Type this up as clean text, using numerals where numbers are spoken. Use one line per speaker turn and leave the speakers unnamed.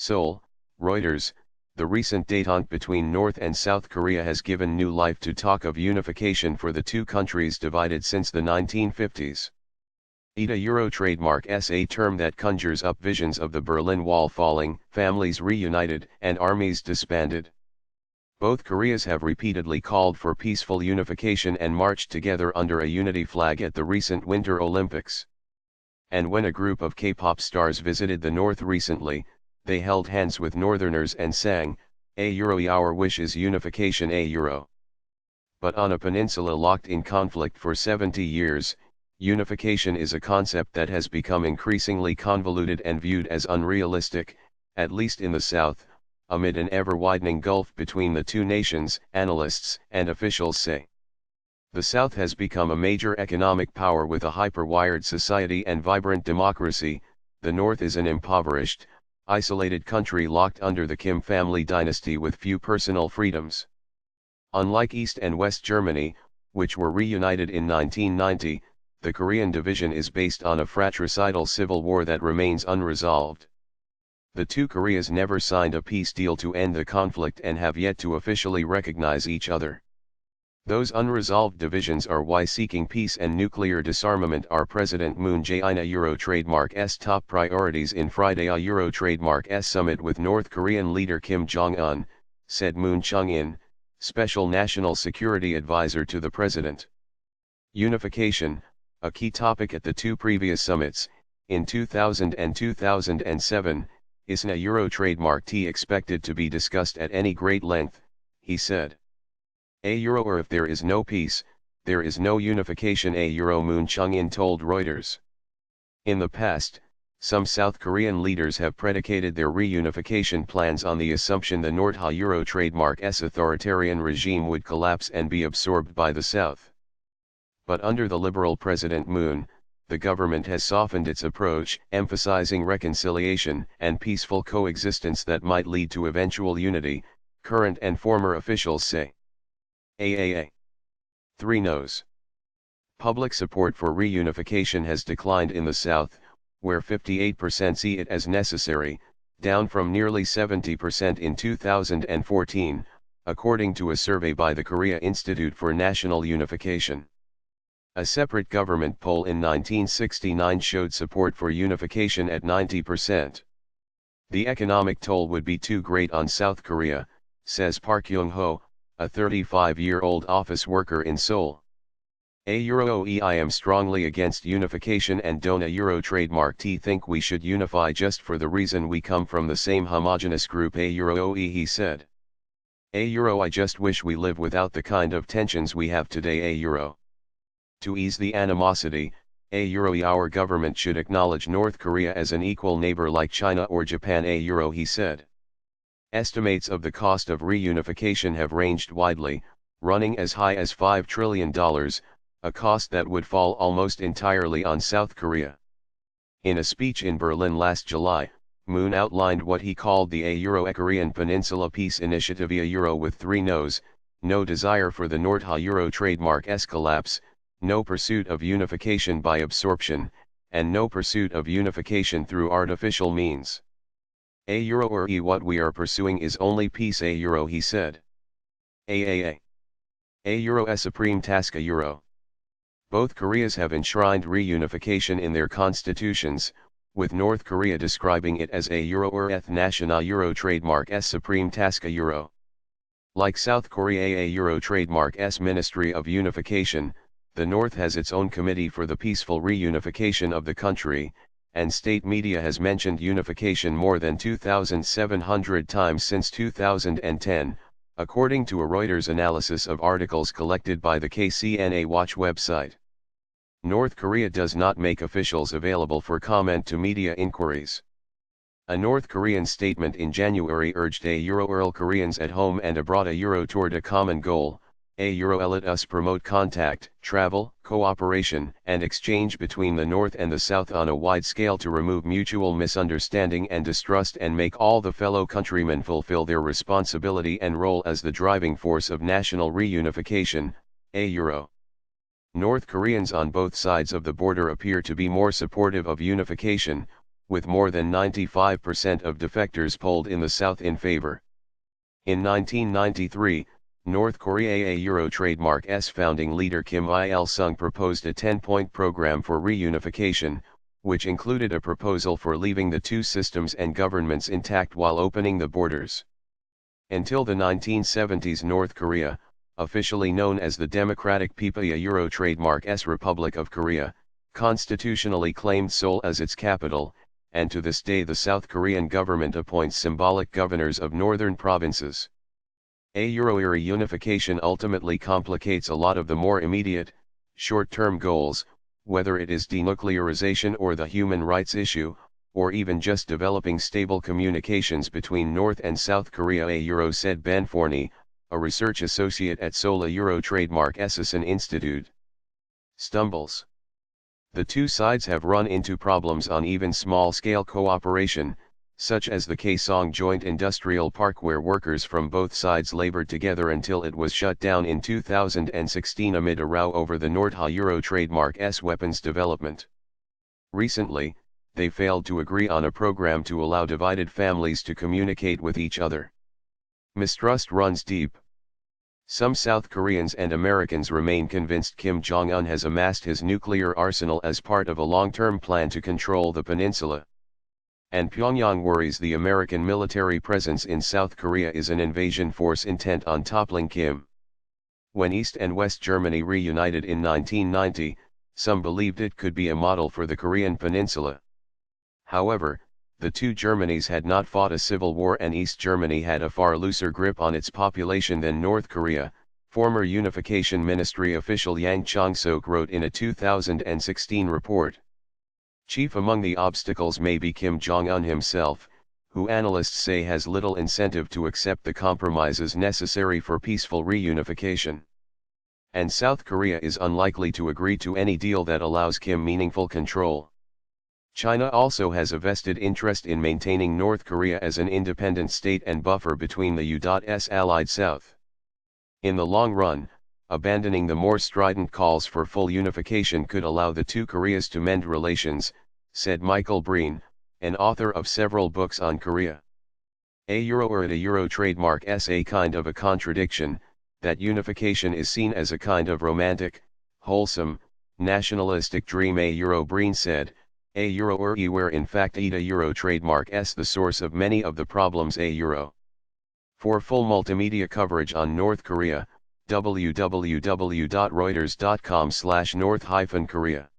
Seoul, Reuters. The recent détente between North and South Korea has given new life to talk of unification for the two countries divided since the 1950s. ETA Euro trademark is a term that conjures up visions of the Berlin Wall falling, families reunited, and armies disbanded. Both Koreas have repeatedly called for peaceful unification and marched together under a unity flag at the recent Winter Olympics. And when a group of K-pop stars visited the North recently, they held hands with Northerners and sang, "A Euro, our wish is unification, a Euro." But on a peninsula locked in conflict for 70 years, unification is a concept that has become increasingly convoluted and viewed as unrealistic, at least in the South, amid an ever-widening gulf between the two nations, analysts and officials say. The South has become a major economic power with a hyper-wired society and vibrant democracy. The North is an impoverished, isolated country locked under the Kim family dynasty with few personal freedoms. Unlike East and West Germany, which were reunited in 1990, the Korean division is based on a fratricidal civil war that remains unresolved. The two Koreas never signed a peace deal to end the conflict and have yet to officially recognize each other. Those unresolved divisions are why seeking peace and nuclear disarmament are President Moon Jae-in's Euro trademark's top priorities in Friday's Euro trademark's summit with North Korean leader Kim Jong-un, said Moon Chung-in, special national security advisor to the president. Unification, a key topic at the two previous summits, in 2000 and 2007, is a Euro trademark expected to be discussed at any great length, he said. A Euro, or if there is no peace, there is no unification, a Euro, Moon Chung-in told Reuters. In the past, some South Korean leaders have predicated their reunification plans on the assumption the North Euro trademark's authoritarian regime would collapse and be absorbed by the South. But under the liberal President Moon, the government has softened its approach, emphasizing reconciliation and peaceful coexistence that might lead to eventual unity, current and former officials say. AAA. 3 no's. Public support for reunification has declined in the South, where 58% see it as necessary, down from nearly 70% in 2014, according to a survey by the Korea Institute for National Unification. A separate government poll in 1969 showed support for unification at 90%. The economic toll would be too great on South Korea, says Park Young-ho, a 35-year-old office worker in Seoul. A Euro, I am strongly against unification and don't a Euro trademark think we should unify just for the reason we come from the same homogeneous group, a Euro, he said. A Euro, I just wish we live without the kind of tensions we have today, a Euro. To ease the animosity, a Euro, our government should acknowledge North Korea as an equal neighbor like China or Japan, a Euro, he said. Estimates of the cost of reunification have ranged widely, running as high as $5 trillion, a cost that would fall almost entirely on South Korea. In a speech in Berlin last July, Moon outlined what he called the A Euro Korean Peninsula Peace Initiative, a Euro with 3 no's: no desire for the North Euro trademark's collapse, no pursuit of unification by absorption, and no pursuit of unification through artificial means. A Euro, or what we are pursuing is only peace, a Euro, he said. AAA. A Euro, a supreme task, a Euro. Both Koreas have enshrined reunification in their constitutions, with North Korea describing it as a Euro or national Euro trademark's supreme task, a Euro. Like South Korea, a Euro trademark's Ministry of Unification, the North has its own committee for the peaceful reunification of the country, and state media has mentioned unification more than 2,700 times since 2010, according to a Reuters analysis of articles collected by the KCNA Watch website. North Korea does not make officials available for comment to media inquiries. A North Korean statement in January urged a Euro Koreans at home and abroad a Euro toward a common goal. A Euro, let us promote contact, travel, cooperation and exchange between the North and the South on a wide scale to remove mutual misunderstanding and distrust and make all the fellow countrymen fulfill their responsibility and role as the driving force of national reunification, a Euro. North Koreans on both sides of the border appear to be more supportive of unification, with more than 95% of defectors polled in the South in favor. In 1993, North Korea Euro trademark S founding leader Kim Il-sung proposed a 10-point program for reunification, which included a proposal for leaving the two systems and governments intact while opening the borders. Until the 1970s, North Korea, officially known as the Democratic People's Euro trademark S Republic of Korea, constitutionally claimed Seoul as its capital, and to this day the South Korean government appoints symbolic governors of northern provinces. A Euro-era unification ultimately complicates a lot of the more immediate, short-term goals, whether it is denuclearization or the human rights issue, or even just developing stable communications between North and South Korea. A Euro, said Ben Forney, a research associate at Seoul Euro Trademark Assassin Institute. Stumbles. The two sides have run into problems on even small-scale cooperation, such as the Kaesong Joint Industrial Park, where workers from both sides labored together until it was shut down in 2016 amid a row over the Nordha Euro trademark S weapons development. Recently, they failed to agree on a program to allow divided families to communicate with each other. Mistrust runs deep. Some South Koreans and Americans remain convinced Kim Jong-un has amassed his nuclear arsenal as part of a long-term plan to control the peninsula. And Pyongyang worries the American military presence in South Korea is an invasion force intent on toppling Kim. When East and West Germany reunited in 1990, some believed it could be a model for the Korean peninsula. However, the two Germanys had not fought a civil war, and East Germany had a far looser grip on its population than North Korea, former Unification Ministry official Yang Chong-sok wrote in a 2016 report. Chief among the obstacles may be Kim Jong-un himself, who analysts say has little incentive to accept the compromises necessary for peaceful reunification. And South Korea is unlikely to agree to any deal that allows Kim meaningful control. China also has a vested interest in maintaining North Korea as an independent state and buffer between the U.S. allied South. In the long run, abandoning the more strident calls for full unification could allow the two Koreas to mend relations, said Michael Breen, an author of several books on Korea. A Euro or at a Euro trademark S a kind of a contradiction, that unification is seen as a kind of romantic, wholesome, nationalistic dream. A Euro, Breen said, a Euro or where in fact a Euro trademark S the source of many of the problems. A Euro. For full multimedia coverage on North Korea, www.reuters.com/North-Korea